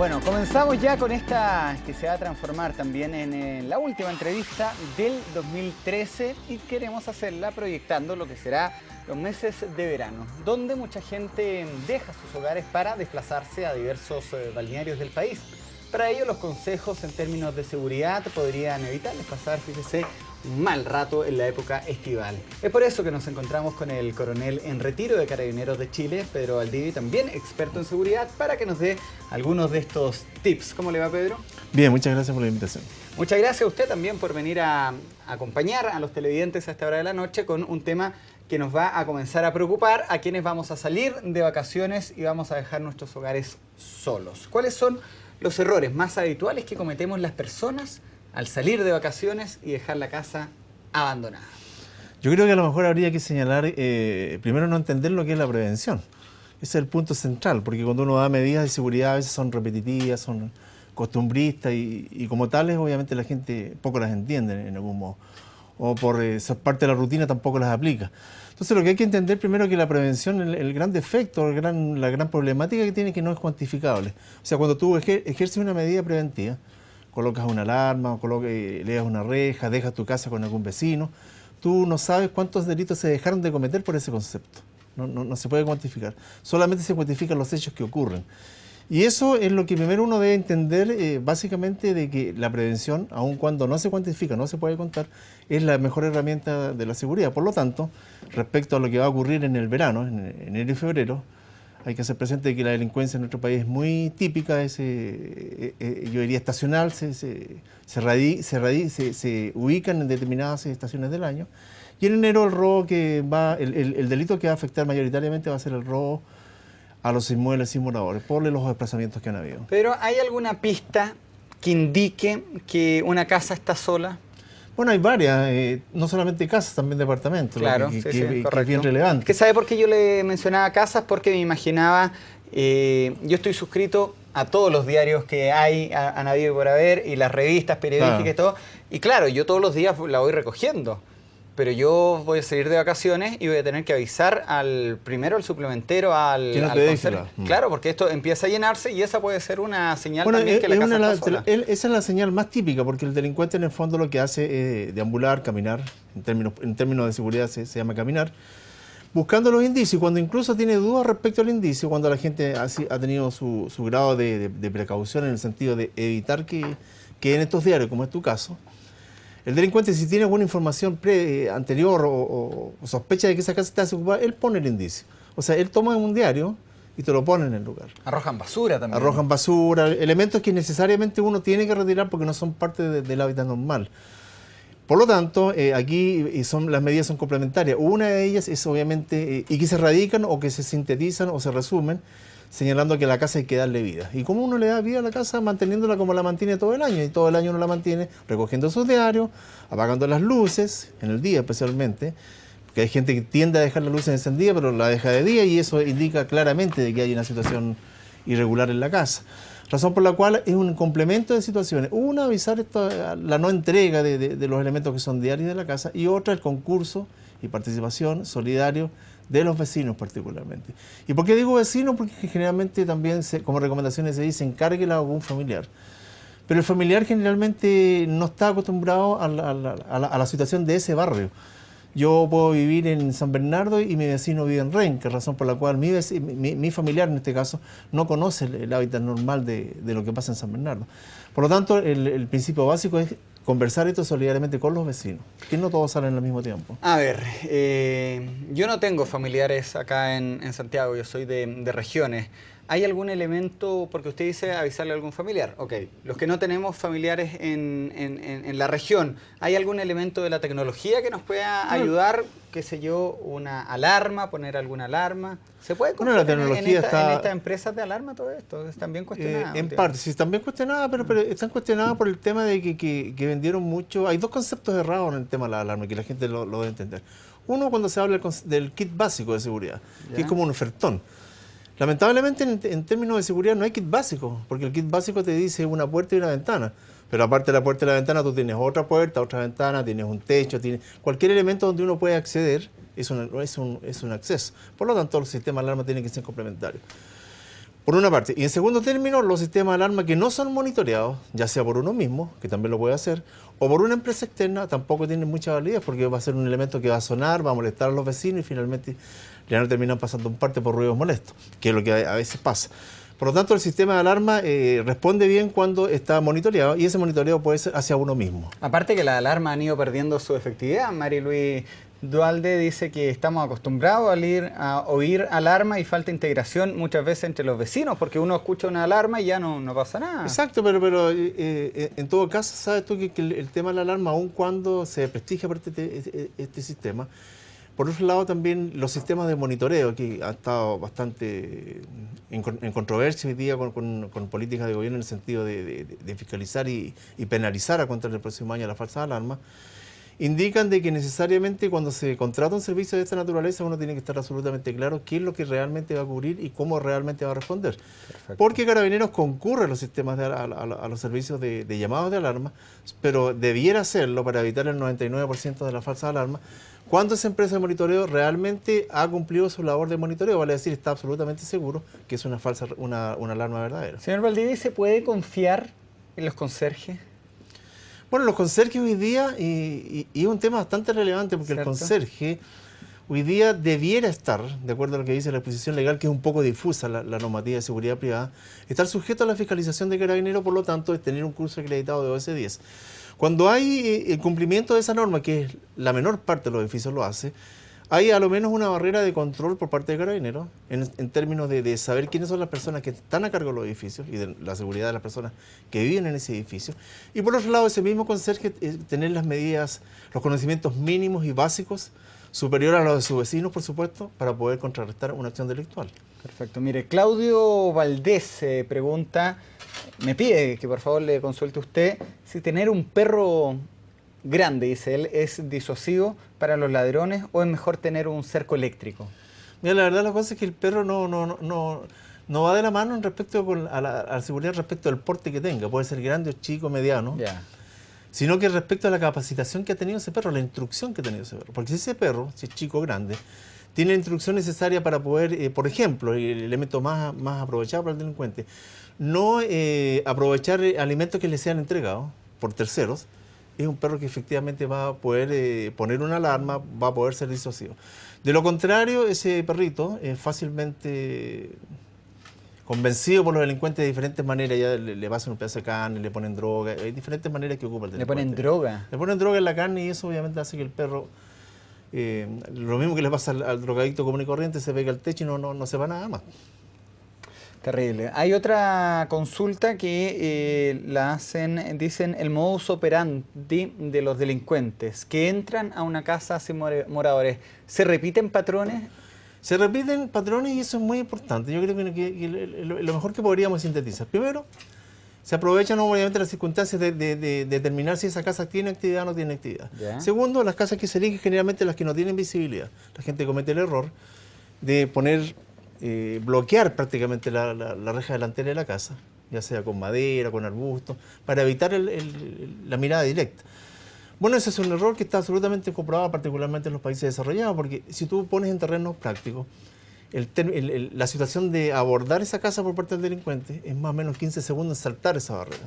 Bueno, comenzamos ya con esta que se va a transformar también en la última entrevista del 2013 y queremos hacerla proyectando lo que será los meses de verano, donde mucha gente deja sus hogares para desplazarse a diversos balnearios del país. Para ello, los consejos en términos de seguridad podrían evitarles pasar, fíjese, un mal rato en la época estival. Es por eso que nos encontramos con el coronel en retiro de Carabineros de Chile, Pedro Valdivia, también experto en seguridad, para que nos dé algunos de estos tips. ¿Cómo le va, Pedro? Bien, muchas gracias por la invitación. Muchas gracias a usted también por venir a acompañar a los televidentes a esta hora de la noche con un tema que nos va a comenzar a preocupar a quienes vamos a salir de vacaciones y vamos a dejar nuestros hogares solos. ¿Cuáles son los errores más habituales que cometemos las personas al salir de vacaciones y dejar la casa abandonada? Yo creo que a lo mejor habría que señalar, primero no entender lo que es la prevención. Ese es el punto central, porque cuando uno da medidas de seguridad a veces son repetitivas, son costumbristas y como tales obviamente la gente poco las entiende en algún modo. O por ser parte de la rutina tampoco las aplica. Entonces lo que hay que entender primero es que la prevención, el gran defecto, la gran problemática que tiene es que no es cuantificable. O sea, cuando tú ejerces una medida preventiva, colocas una alarma, leas una reja, dejas tu casa con algún vecino, tú no sabes cuántos delitos se dejaron de cometer por ese concepto. No se puede cuantificar. Solamente se cuantifican los hechos que ocurren. Y eso es lo que primero uno debe entender, básicamente, de que la prevención, aun cuando no se cuantifica, no se puede contar, es la mejor herramienta de la seguridad. Por lo tanto, respecto a lo que va a ocurrir en el verano, en enero y febrero, hay que hacer presente que la delincuencia en nuestro país es muy típica, yo diría estacional, se ubican en determinadas estaciones del año. Y en enero el delito que va a afectar mayoritariamente va a ser el robo a los inmuebles sin moradores, por los desplazamientos que han habido. Pero ¿hay alguna pista que indique que una casa está sola? Bueno, hay varias, no solamente casas, también departamentos, claro, que correcto. es bien relevante. ¿Que sabe por qué yo le mencionaba casas? Porque me imaginaba, yo estoy suscrito a todos los diarios que han habido y por haber, y las revistas periodísticas y todo, y claro, yo todos los días la voy recogiendo. Pero yo voy a salir de vacaciones y voy a tener que avisar primero al suplementero, al conserje. Claro, porque esto empieza a llenarse y esa puede ser una señal también que la casa está sola. Esa es la señal más típica, porque el delincuente en el fondo lo que hace es deambular, caminar, en términos de seguridad se llama caminar, buscando los indicios, y cuando incluso tiene dudas respecto al indicio, cuando la gente ha tenido su grado de precaución en el sentido de evitar que en estos diarios, como es tu caso, el delincuente, si tiene alguna información anterior o sospecha de que esa casa está desocupada, él pone el indicio. O sea, él toma un diario y te lo pone en el lugar. Arrojan basura también. Arrojan basura, elementos que necesariamente uno tiene que retirar porque no son parte del hábitat normal. Por lo tanto, aquí las medidas son complementarias. Una de ellas es obviamente, y que se radican o que se sintetizan o se resumen, señalando que a la casa hay que darle vida. ¿Y cómo uno le da vida a la casa? Manteniéndola como la mantiene todo el año. Y todo el año uno la mantiene recogiendo sus diarios, apagando las luces, en el día especialmente, porque hay gente que tiende a dejar las luces encendidas, pero la deja de día, y eso indica claramente de que hay una situación irregular en la casa. Razón por la cual es un complemento de situaciones. Una, avisar la no entrega de los elementos que son diarios de la casa, y otra, el concurso y participación solidario de los vecinos particularmente. ¿Y por qué digo vecinos? Porque generalmente también, como recomendaciones se dice, encárguela a algún familiar. Pero el familiar generalmente no está acostumbrado a la situación de ese barrio. Yo puedo vivir en San Bernardo y mi vecino vive en Renca, razón por la cual mi familiar en este caso no conoce el hábitat normal de lo que pasa en San Bernardo. Por lo tanto, el principio básico es conversar esto solidariamente con los vecinos, que no todos salen al mismo tiempo. A ver, yo no tengo familiares acá en Santiago, yo soy de regiones. ¿Hay algún elemento, porque usted dice avisarle a algún familiar? Ok, los que no tenemos familiares en la región, ¿hay algún elemento de la tecnología que nos pueda ayudar, qué sé yo, una alarma, poner alguna alarma? ¿Se puede comprar la tecnología en estas empresas de alarma todo esto? ¿Están bien cuestionadas? En parte, sí, están bien cuestionadas, pero están cuestionadas por el tema de que vendieron mucho. Hay dos conceptos errados en el tema de la alarma, que la gente lo debe entender. Uno, cuando se habla del kit básico de seguridad, que es como un ofertón. Lamentablemente, en términos de seguridad no hay kit básico, porque el kit básico te dice una puerta y una ventana. Pero aparte de la puerta y la ventana, tú tienes otra puerta, otra ventana, tienes un techo, tienes cualquier elemento donde uno puede acceder, es un acceso. Por lo tanto, el sistema de alarma tiene que ser complementario. Por una parte. Y en segundo término, los sistemas de alarma que no son monitoreados, ya sea por uno mismo, que también lo puede hacer, o por una empresa externa, tampoco tienen mucha validez porque va a ser un elemento que va a sonar, va a molestar a los vecinos y finalmente le van a terminar pasando un parte por ruidos molestos, que es lo que a veces pasa. Por lo tanto, el sistema de alarma responde bien cuando está monitoreado y ese monitoreo puede ser hacia uno mismo. Aparte que las alarmas han ido perdiendo su efectividad. Mari Luis Dualde dice que estamos acostumbrados a oír alarma y falta integración muchas veces entre los vecinos, porque uno escucha una alarma y ya no pasa nada. Exacto, pero en todo caso, sabes tú que el tema de la alarma, aun cuando se prestigia por este sistema, por otro lado también los sistemas de monitoreo, que han estado bastante en controversia hoy día con políticas de gobierno en el sentido de fiscalizar y penalizar a contra del próximo año la falsa alarma, indican de que necesariamente cuando se contrata un servicio de esta naturaleza uno tiene que estar absolutamente claro qué es lo que realmente va a cubrir y cómo realmente va a responder. Perfecto. Porque Carabineros concurre a los sistemas a los servicios de llamados de alarma, pero debiera hacerlo para evitar el 99% de la falsa alarma cuando esa empresa de monitoreo realmente ha cumplido su labor de monitoreo, vale decir, está absolutamente seguro que es una alarma verdadera. Señor Valdivia, ¿se puede confiar en los conserjes? Bueno, los conserjes hoy día, y es un tema bastante relevante porque ¿cierto? El conserje hoy día debiera estar, de acuerdo a lo que dice la disposición legal, que es un poco difusa la normativa de seguridad privada, estar sujeto a la fiscalización de Carabineros, por lo tanto, es tener un curso acreditado de OS 10. Cuando hay el cumplimiento de esa norma, que es la menor parte de los edificios lo hace, hay a lo menos una barrera de control por parte de Carabineros en términos de saber quiénes son las personas que están a cargo de los edificios y de la seguridad de las personas que viven en ese edificio. Y por otro lado, ese mismo conserje tener las medidas, los conocimientos mínimos y básicos superiores a los de sus vecinos, por supuesto, para poder contrarrestar una acción delictual. Perfecto. Mire, Claudio Valdés pregunta, me pide que por favor le consulte usted si tener un perro grande, dice él, es disuasivo para los ladrones o es mejor tener un cerco eléctrico. Mira, la verdad la cosa es que el perro no va de la mano en respecto a la seguridad respecto al porte que tenga, puede ser grande o chico, mediano, sino que respecto a la capacitación que ha tenido ese perro, la instrucción que ha tenido ese perro. Porque si ese perro, si es chico o grande, tiene la instrucción necesaria para poder, por ejemplo, el elemento más aprovechado para el delincuente, no aprovechar alimentos que le sean entregados por terceros, es un perro que efectivamente va a poder poner una alarma, va a poder ser disuasivo. De lo contrario, ese perrito es fácilmente convencido por los delincuentes de diferentes maneras, ya le pasan un pedazo de carne, le ponen droga, hay diferentes maneras que ocupa el delincuente. ¿Le ponen droga? Le ponen droga en la carne y eso obviamente hace que el perro, lo mismo que le pasa al drogadicto común y corriente, se pega al techo y no se va nada más. Terrible. Hay otra consulta que la hacen, dicen, el modus operandi de los delincuentes que entran a una casa sin moradores. ¿Se repiten patrones? Se repiten patrones y eso es muy importante. Yo creo que lo mejor que podríamos sintetizar. Primero, se aprovechan obviamente las circunstancias de determinar si esa casa tiene actividad o no tiene actividad. ¿Ya? Segundo, las casas que se eligen generalmente las que no tienen visibilidad. La gente comete el error de poner... bloquear prácticamente la reja delantera de la casa, ya sea con madera, con arbustos, para evitar la mirada directa. Bueno, ese es un error que está absolutamente comprobado, particularmente en los países desarrollados, porque si tú pones en terrenos prácticos, la situación de abordar esa casa por parte del delincuente es más o menos 15 segundos en saltar esa barrera.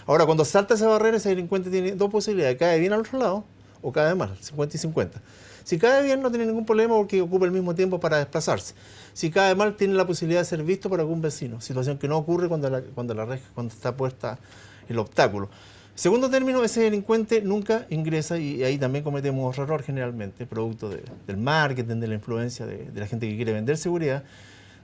Ahora, cuando salta esa barrera, ese delincuente tiene dos posibilidades, cae bien al otro lado o cae mal, 50 y 50. Si cae bien no tiene ningún problema porque ocupa el mismo tiempo para desplazarse. Si cae mal tiene la posibilidad de ser visto por algún vecino, situación que no ocurre cuando está puesta el obstáculo. Segundo término, ese delincuente nunca ingresa, y ahí también cometemos error generalmente, producto del marketing, de la influencia de la gente que quiere vender seguridad,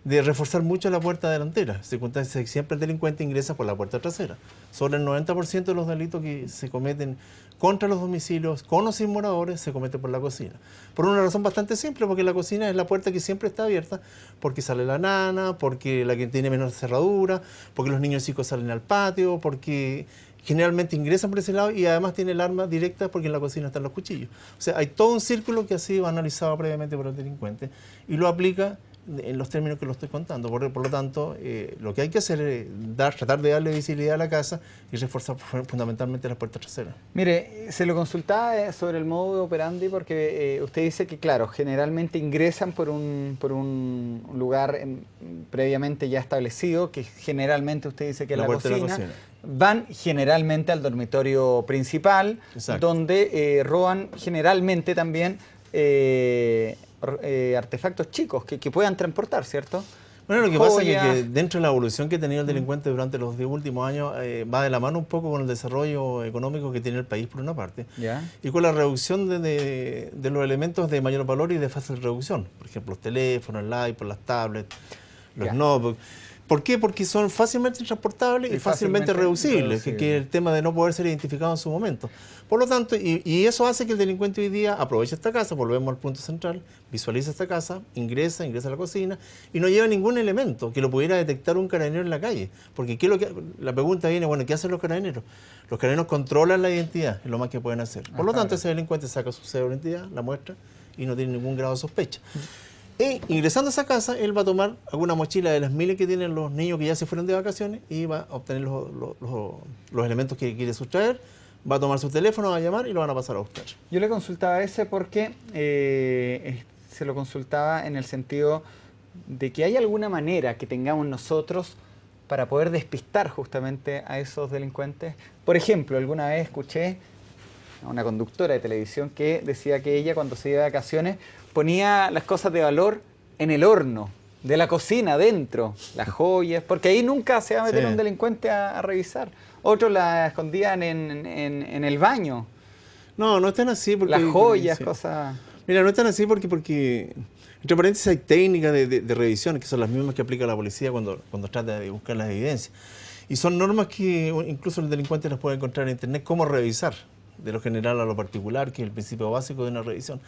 de reforzar mucho la puerta delantera. Siempre el delincuente ingresa por la puerta trasera. Solo el 90% de los delitos que se cometen contra los domicilios, con o sin moradores, se comete por la cocina. Por una razón bastante simple, porque la cocina es la puerta que siempre está abierta, porque sale la nana, porque la que tiene menor cerradura, porque los niños chicos salen al patio, porque generalmente ingresan por ese lado y además tiene el arma directa porque en la cocina están los cuchillos. O sea, hay todo un círculo que ha sido analizado previamente por el delincuente y lo aplica en los términos que lo estoy contando. Por lo tanto, lo que hay que hacer es tratar de darle visibilidad a la casa y reforzar fundamentalmente las puertas traseras. Mire, se lo consultaba sobre el modo de operandi porque usted dice que, claro, generalmente ingresan por un lugar previamente ya establecido, que generalmente usted dice que es la cocina. Van generalmente al dormitorio principal, exacto, donde roban generalmente también artefactos chicos que puedan transportar, ¿cierto? Bueno, lo que pasa es que dentro de la evolución que ha tenido el delincuente durante los 10 últimos años va de la mano un poco con el desarrollo económico que tiene el país por una parte, ¿ya?, y con la reducción de los elementos de mayor valor y de fácil reducción, por ejemplo los teléfonos, el iPod, las tablets, los notebooks. ¿Por qué? Porque son fácilmente transportables y fácilmente reducibles, que es el tema de no poder ser identificado en su momento. Por lo tanto, y eso hace que el delincuente hoy día aproveche esta casa, volvemos al punto central, visualiza esta casa, ingresa a la cocina y no lleva ningún elemento que lo pudiera detectar un carabinero en la calle. Porque la pregunta viene, bueno, ¿qué hacen los carabineros? Los carabineros controlan la identidad, es lo más que pueden hacer. Por lo tanto, ese delincuente saca su cédula de identidad, la muestra y no tiene ningún grado de sospecha. E ingresando a esa casa, él va a tomar alguna mochila de las miles que tienen los niños que ya se fueron de vacaciones y va a obtener los elementos que quiere sustraer, va a tomar su teléfono, va a llamar y lo van a pasar a buscar. Yo le consultaba ese porque se lo consultaba en el sentido de que hay alguna manera que tengamos nosotros para poder despistar justamente a esos delincuentes. Por ejemplo, alguna vez escuché a una conductora de televisión que decía que ella cuando se iba de vacaciones ponía las cosas de valor en el horno de la cocina, dentro, las joyas, porque ahí nunca se va a meter un delincuente a revisar. Otros las escondían en el baño. No, no están así. Porque, las joyas, cosas... Mira, no están así porque entre paréntesis, hay técnicas de revisión, que son las mismas que aplica la policía cuando trata de buscar las evidencias. Y son normas que incluso el delincuente las puede encontrar en internet, cómo revisar, de lo general a lo particular, que es el principio básico de una revisión.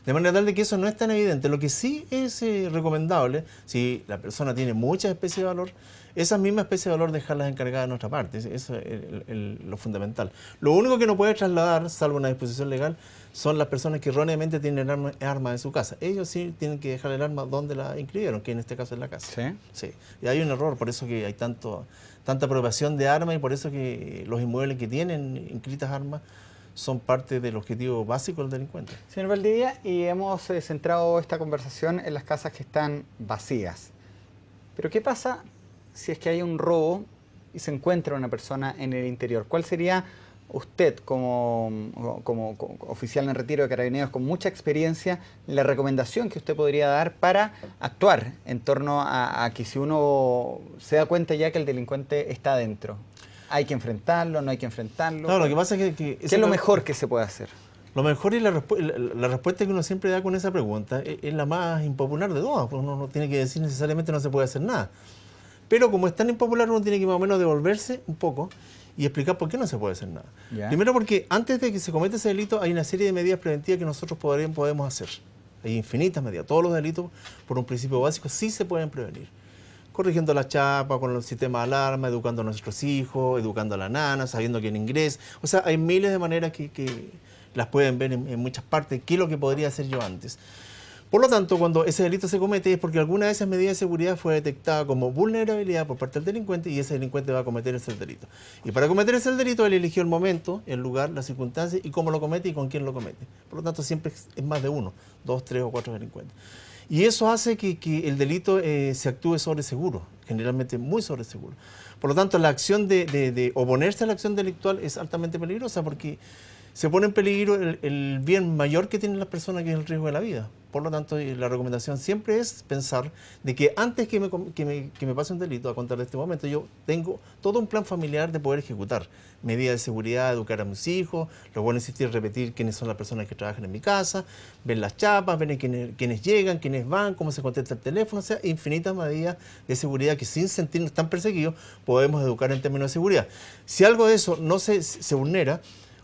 De manera tal de que eso no es tan evidente. Lo que sí es recomendable, si la persona tiene muchas especies de valor, esas mismas especies de valor dejarlas encargadas en otra parte. Eso es lo fundamental. Lo único que no puede trasladar, salvo una disposición legal, son las personas que erróneamente tienen armas en su casa. Ellos sí tienen que dejar el arma donde la inscribieron, que en este caso es la casa. ¿Sí? Sí. Y hay un error, por eso que hay tanta apropiación de armas y por eso que los inmuebles que tienen inscritas armas son parte del objetivo básico del delincuente. Señor Valdivia, y hemos centrado esta conversación en las casas que están vacías. Pero ¿qué pasa si es que hay un robo y se encuentra una persona en el interior? ¿Cuál sería usted, como oficial en retiro de Carabineros con mucha experiencia, la recomendación que usted podría dar para actuar en torno a que si uno se da cuenta ya que el delincuente está adentro? ¿Hay que enfrentarlo? ¿No hay que enfrentarlo? No, lo que pasa es que ¿qué es lo mejor que se puede hacer? Lo mejor y la respuesta que uno siempre da con esa pregunta es la más impopular de todas. Uno no tiene que decir necesariamente no se puede hacer nada. Pero como es tan impopular, uno tiene que más o menos devolverse un poco y explicar por qué no se puede hacer nada. ¿Ya? Primero porque antes de que se cometa ese delito hay una serie de medidas preventivas que nosotros podemos hacer. Hay infinitas medidas. Todos los delitos, por un principio básico, sí se pueden prevenir. Corrigiendo la chapa, con el sistema de alarma, educando a nuestros hijos, educando a la nana, sabiendo quién ingresa. O sea, hay miles de maneras que las pueden ver en muchas partes. ¿Qué es lo que podría hacer yo antes? Por lo tanto, cuando ese delito se comete es porque alguna de esas medidas de seguridad fue detectada como vulnerabilidad por parte del delincuente y ese delincuente va a cometer ese delito. Y para cometer ese delito, él eligió el momento, el lugar, las circunstancias y cómo lo comete y con quién lo comete. Por lo tanto, siempre es más de uno, 2, 3 o 4 delincuentes. Y eso hace que el delito se actúe sobre seguro, generalmente muy sobre seguro. Por lo tanto, la acción de oponerse a la acción delictual es altamente peligrosa porque se pone en peligro el bien mayor que tienen las personas, que es el riesgo de la vida. Por lo tanto, la recomendación siempre es pensar de que antes que me pase un delito, a contar de este momento, yo tengo todo un plan familiar de poder ejecutar medidas de seguridad, educar a mis hijos, lo bueno es insistir, repetir quiénes son las personas que trabajan en mi casa, ver las chapas, ver quiénes llegan, quiénes van, cómo se contesta el teléfono, o sea, infinitas medidas de seguridad que sin sentirnos tan perseguidos podemos educar en términos de seguridad. Si algo de eso no se vulnera,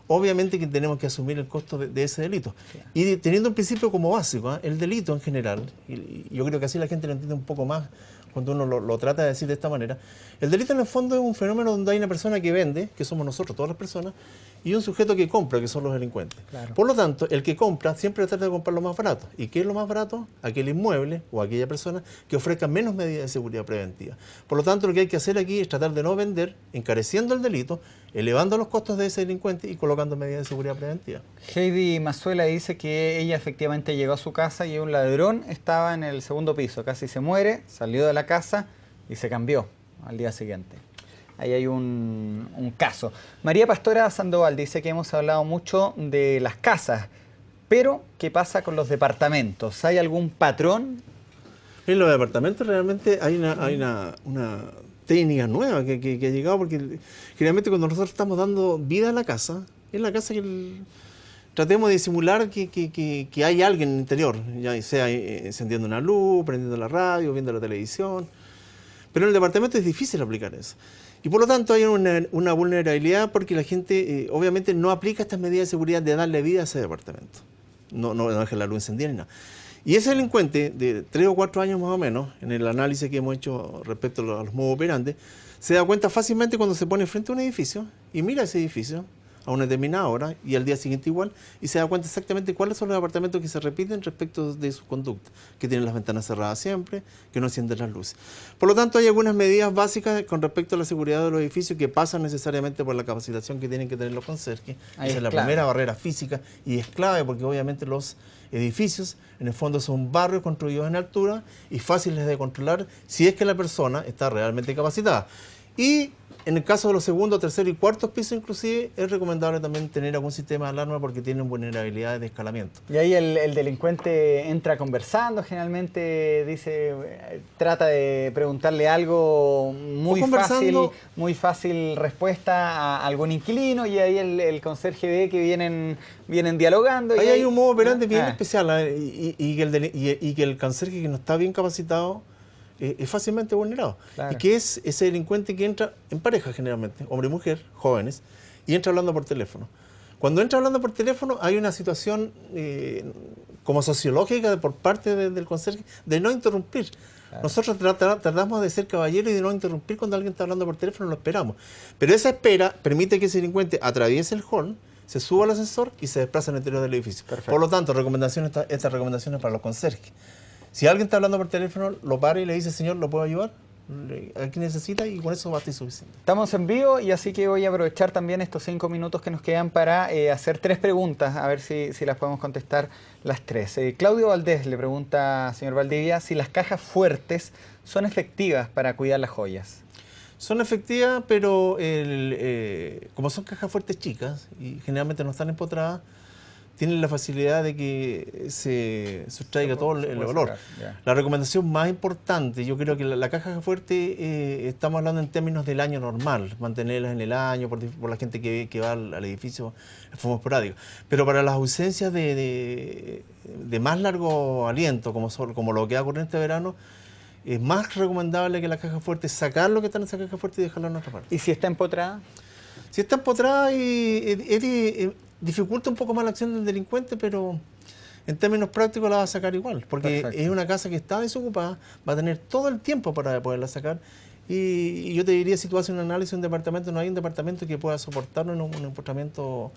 obviamente que tenemos que asumir el costo de ese delito. Sí. Y teniendo un principio como básico, el delito en general, y yo creo que así la gente lo entiende un poco más cuando uno lo trata de decir de esta manera. El delito en el fondo es un fenómeno donde hay una persona que vende, que somos nosotros, todas las personas, y un sujeto que compra, que son los delincuentes. Claro. Por lo tanto, el que compra siempre trata de comprar lo más barato. ¿Y qué es lo más barato? Aquel inmueble o aquella persona que ofrezca menos medidas de seguridad preventiva. Por lo tanto, lo que hay que hacer aquí es tratar de no vender, encareciendo el delito, elevando los costos de ese delincuente y colocando medidas de seguridad preventiva. Heidi Mazuela dice que ella efectivamente llegó a su casa y un ladrón estaba en el segundo piso, casi se muere, salió de la casa y se cambió al día siguiente. Ahí hay un caso. María Pastora Sandoval dice que hemos hablado mucho de las casas, pero ¿qué pasa con los departamentos? ¿Hay algún patrón? En los departamentos realmente hay una técnica nueva que ha llegado, porque generalmente cuando nosotros estamos dando vida a la casa, es la casa que tratemos de simular que hay alguien en el interior, ya sea encendiendo una luz, prendiendo la radio, viendo la televisión. Pero en el departamento es difícil aplicar eso. Y por lo tanto hay una vulnerabilidad porque la gente obviamente no aplica estas medidas de seguridad de darle vida a ese departamento. No deja la luz encendida ni nada. Y ese delincuente de 3 o 4 años más o menos, en el análisis que hemos hecho respecto a los modos operantes, se da cuenta fácilmente cuando se pone frente a un edificio y mira ese edificio a una determinada hora y al día siguiente igual, y se da cuenta exactamente cuáles son los apartamentos que se repiten respecto de su conducta, que tienen las ventanas cerradas siempre, que no encienden las luces. Por lo tanto, hay algunas medidas básicas con respecto a la seguridad de los edificios que pasan necesariamente por la capacitación que tienen que tener los conserjes. Esa es la primera barrera física y es clave porque obviamente los edificios en el fondo son barrios construidos en altura y fáciles de controlar si es que la persona está realmente capacitada. Y en el caso de los segundos, terceros y cuartos pisos inclusive, es recomendable también tener algún sistema de alarma porque tienen vulnerabilidades de escalamiento. Y ahí el delincuente entra conversando, generalmente dice, trata de preguntarle algo muy fácil respuesta a algún inquilino, y ahí el conserje ve que vienen dialogando. Ahí hay un modo operante bien especial, y que el conserje que no está bien capacitado es fácilmente vulnerado. Claro. Y que es ese delincuente que entra en pareja generalmente, hombre y mujer, jóvenes, y entra hablando por teléfono. Cuando entra hablando por teléfono hay una situación como sociológica por parte del conserje de no interrumpir. Claro. Nosotros tratamos de ser caballeros y de no interrumpir cuando alguien está hablando por teléfono, lo esperamos. Pero esa espera permite que ese delincuente atraviese el hall, se suba al ascensor y se desplaza en el interior del edificio. Perfecto. Por lo tanto, estas recomendaciones para los conserjes. Si alguien está hablando por teléfono, lo para y le dice, señor, ¿lo puedo ayudar? Aquí necesita, y con eso basta y suficiente. Estamos en vivo y así que voy a aprovechar también estos 5 minutos que nos quedan para hacer 3 preguntas, a ver si las podemos contestar las 3. Claudio Valdés le pregunta, señor Valdivia, si las cajas fuertes son efectivas para cuidar las joyas. Son efectivas, pero como son cajas fuertes chicas y generalmente no están empotradas, tienen la facilidad de que se sustraiga todo el olor. La recomendación más importante, yo creo que la caja fuerte, estamos hablando en términos del año normal, mantenerlas en el año por la gente que va al edificio de forma esporádica. Pero para las ausencias de más largo aliento, como lo que va a ocurrir este verano, es más recomendable que la caja fuerte sacar lo que está en esa caja fuerte y dejarlo en otra parte. ¿Y si está empotrada? Si está empotrada dificulta un poco más la acción del delincuente, pero en términos prácticos la va a sacar igual, porque perfecto, es una casa que está desocupada, va a tener todo el tiempo para poderla sacar. Y yo te diría, si tú haces un análisis de un departamento, no hay un departamento que pueda soportar un empotramiento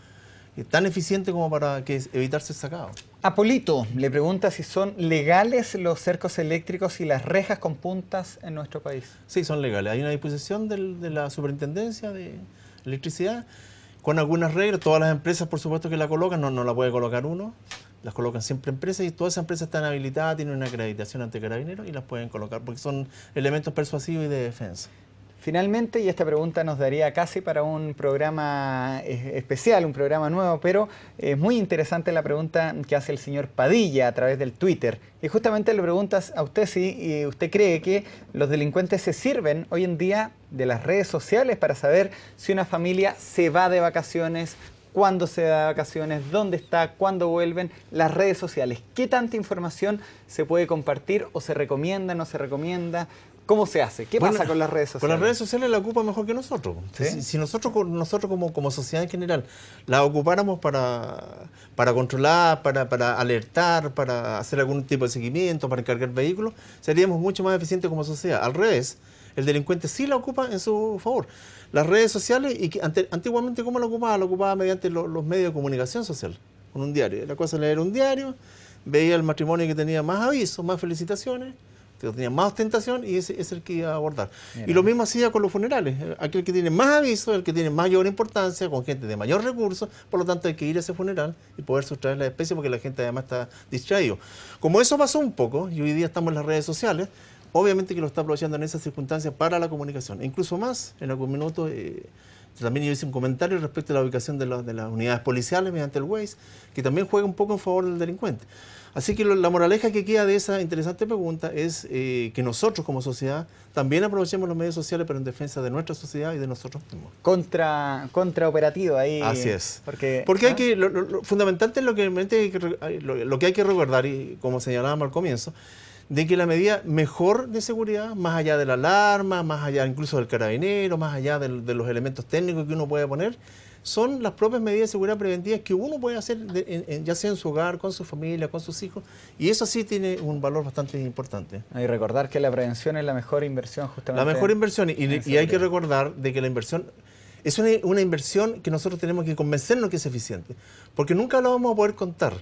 tan eficiente como para evitarse el sacado. Apolito le pregunta si son legales los cercos eléctricos y las rejas con puntas en nuestro país. Sí, son legales. Hay una disposición de la Superintendencia de Electricidad con algunas reglas. Todas las empresas, por supuesto, que la colocan, no la puede colocar uno, las colocan siempre empresas, y todas esas empresas están habilitadas, tienen una acreditación ante Carabineros y las pueden colocar porque son elementos persuasivos y de defensa. Finalmente, y esta pregunta nos daría casi para un programa especial, un programa nuevo, pero es muy interesante la pregunta que hace el señor Padilla a través del Twitter. Y justamente le preguntas a usted si usted cree que los delincuentes se sirven hoy en día de las redes sociales para saber si una familia se va de vacaciones, cuándo se va de vacaciones, dónde está, cuándo vuelven, las redes sociales. ¿Qué tanta información se puede compartir o se recomienda, no se recomienda? ¿Cómo se hace? ¿Qué pasa con las redes sociales? Con las redes sociales la ocupan mejor que nosotros. ¿Sí? Si nosotros como sociedad en general la ocupáramos para controlar, para alertar, para hacer algún tipo de seguimiento, para encargar vehículos, seríamos mucho más eficientes como sociedad. Al revés, el delincuente sí la ocupa en su favor. Las redes sociales, y que antiguamente ¿cómo la ocupaba? La ocupaba mediante los medios de comunicación social, con un diario. La cosa era leer un diario, veía el matrimonio que tenía más avisos, más felicitaciones, que tenía más ostentación, y ese es el que iba a abordar. Mira. Y lo mismo hacía con los funerales. Aquel que tiene más avisos, el que tiene mayor importancia, con gente de mayor recursos, por lo tanto hay que ir a ese funeral y poder sustraer la especie porque la gente además está distraído. Como eso pasó un poco, y hoy día estamos en las redes sociales, obviamente que lo está aprovechando en esas circunstancias para la comunicación. E incluso más, en algún minuto también yo hice un comentario respecto a la ubicación de las unidades policiales mediante el Waze, que también juega un poco en favor del delincuente. Así que la moraleja que queda de esa interesante pregunta es que nosotros como sociedad también aprovechemos los medios sociales, pero en defensa de nuestra sociedad y de nosotros mismos. Contraoperativo ahí. Así es. Porque hay que, lo fundamental es lo que hay que recordar, y como señalábamos al comienzo, de que la medida mejor de seguridad, más allá de la alarma, más allá incluso del carabinero, más allá de los elementos técnicos que uno puede poner, son las propias medidas de seguridad preventivas que uno puede hacer, ya sea en su hogar, con su familia, con sus hijos, y eso sí tiene un valor bastante importante. Y recordar que la prevención es la mejor inversión justamente. La mejor inversión, y hay que recordar de que la inversión es una inversión que nosotros tenemos que convencernos que es eficiente, porque nunca la vamos a poder contar.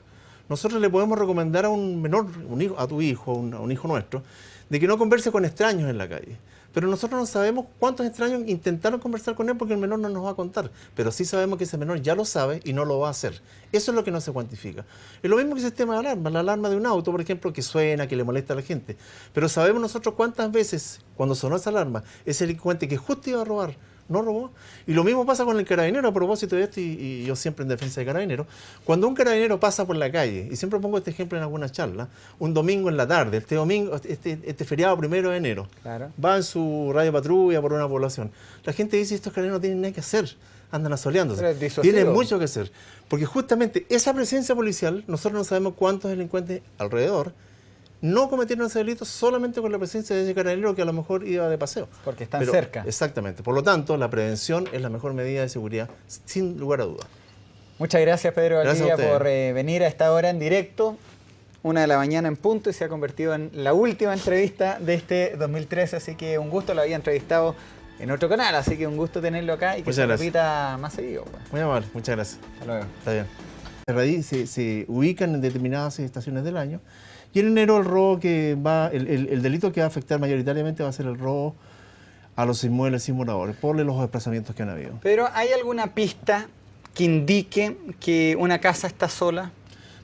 Nosotros le podemos recomendar a un menor, a tu hijo, a un hijo nuestro, de que no converse con extraños en la calle. Pero nosotros no sabemos cuántos extraños intentaron conversar con él porque el menor no nos va a contar. Pero sí sabemos que ese menor ya lo sabe y no lo va a hacer. Eso es lo que no se cuantifica. Es lo mismo que el sistema de alarma. La alarma de un auto, por ejemplo, que suena, que le molesta a la gente. Pero sabemos nosotros cuántas veces, cuando sonó esa alarma, ese delincuente que justo iba a robar, no robó. Y lo mismo pasa con el carabinero, a propósito de esto, y yo siempre en defensa de carabinero. Cuando un carabinero pasa por la calle, y siempre pongo este ejemplo en alguna charla, un domingo en la tarde, este feriado 1 de enero, claro, va en su radio patrulla por una población. La gente dice, estos carabineros no tienen nada que hacer, andan asoleándose. Tienen mucho que hacer. Porque justamente esa presencia policial, nosotros no sabemos cuántos delincuentes alrededor no cometieron ese delito solamente con la presencia de ese carabinero que a lo mejor iba de paseo. Porque están cerca. Exactamente. Por lo tanto, la prevención es la mejor medida de seguridad, sin lugar a dudas. Muchas gracias, Pedro Valdivia, por venir a esta hora en directo, 1 de la mañana en punto, y se ha convertido en la última entrevista de este 2013, así que un gusto. Lo había entrevistado en otro canal, así que un gusto tenerlo acá y que se repita más seguido. Pues. Muy amable, muchas gracias. Hasta luego. Está bien. En realidad se ubican en determinadas estaciones del año. Y en enero el delito que va a afectar mayoritariamente va a ser el robo a los inmuebles y moradores por los desplazamientos que han habido. Pero ¿hay alguna pista que indique que una casa está sola?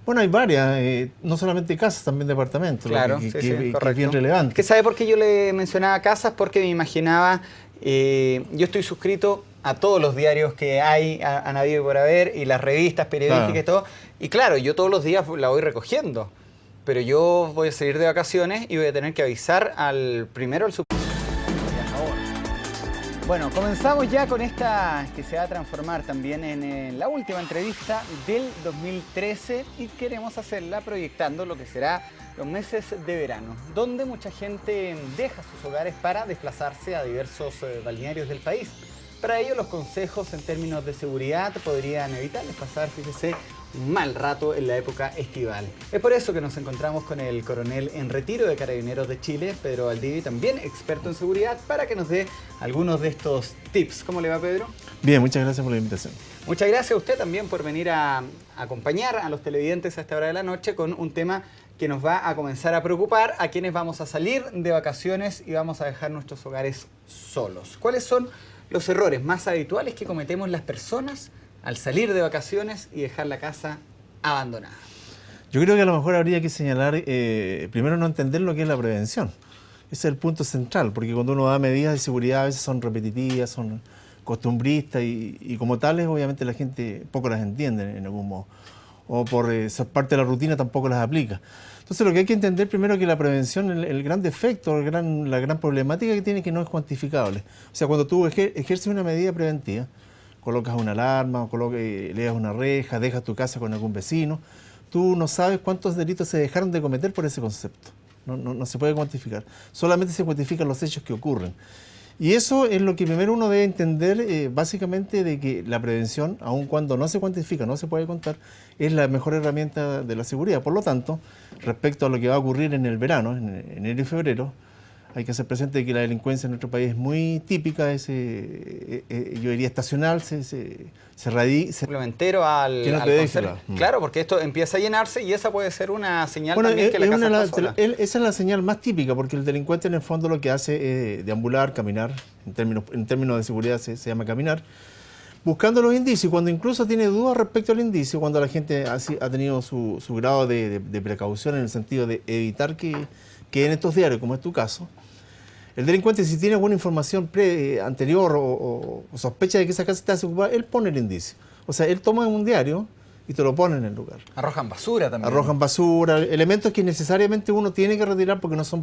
Bueno, hay varias, no solamente casas, también departamentos, claro, que es bien relevante. ¿Que sabe por qué yo le mencionaba casas? Porque me imaginaba, yo estoy suscrito a todos los diarios que han habido y por haber, y las revistas periodísticas y todo, y claro, yo todos los días la voy recogiendo. Pero yo voy a salir de vacaciones y voy a tener que avisar al Bueno, comenzamos ya con esta que se va a transformar también en la última entrevista del 2013 y queremos hacerla proyectando lo que será los meses de verano, donde mucha gente deja sus hogares para desplazarse a diversos balnearios del país. Para ello, los consejos en términos de seguridad podrían evitarles pasar, fíjese, un mal rato en la época estival. Es por eso que nos encontramos con el coronel en retiro de Carabineros de Chile, Pedro Valdivia, también experto en seguridad, para que nos dé algunos de estos tips. ¿Cómo le va, Pedro? Bien, muchas gracias por la invitación. Muchas gracias a usted también por venir a acompañar a los televidentes a esta hora de la noche con un tema que nos va a comenzar a preocupar a quienes vamos a salir de vacaciones y vamos a dejar nuestros hogares solos. ¿Cuáles son los errores más habituales que cometemos las personas al salir de vacaciones y dejar la casa abandonada? Yo creo que a lo mejor habría que señalar, primero no entender lo que es la prevención. Ese es el punto central, porque cuando uno da medidas de seguridad a veces son repetitivas, son costumbristas y como tales obviamente la gente poco las entiende en algún modo. O por ser parte de la rutina tampoco las aplica. Entonces lo que hay que entender primero es que la prevención, el gran defecto, la gran problemática que tiene es que no es cuantificable. O sea, cuando tú ejerces una medida preventiva, colocas una alarma, leas una reja, dejas tu casa con algún vecino, tú no sabes cuántos delitos se dejaron de cometer por ese concepto. no se puede cuantificar. Solamente se cuantifican los hechos que ocurren. Y eso es lo que primero uno debe entender, básicamente, de que la prevención, aun cuando no se cuantifica, no se puede contar, es la mejor herramienta de la seguridad. Por lo tanto, respecto a lo que va a ocurrir en el verano, en enero y febrero, hay que hacer presente que la delincuencia en nuestro país es muy típica, yo diría estacional, se radica. Complementero al concepto. Claro, porque esto empieza a llenarse y esa puede ser una señal también que la casa está sola. Esa es la señal más típica, porque el delincuente en el fondo lo que hace es deambular, caminar, en términos de seguridad se llama caminar, buscando los indicios. Cuando incluso tiene dudas respecto al indicio, cuando la gente ha tenido su grado de precaución en el sentido de evitar que en estos diarios, como es tu caso, el delincuente, si tiene alguna información anterior o sospecha de que esa casa está desocupada, él pone el indicio. O sea, él toma un diario y te lo pone en el lugar. Arrojan basura también. Arrojan basura, elementos que necesariamente uno tiene que retirar porque no son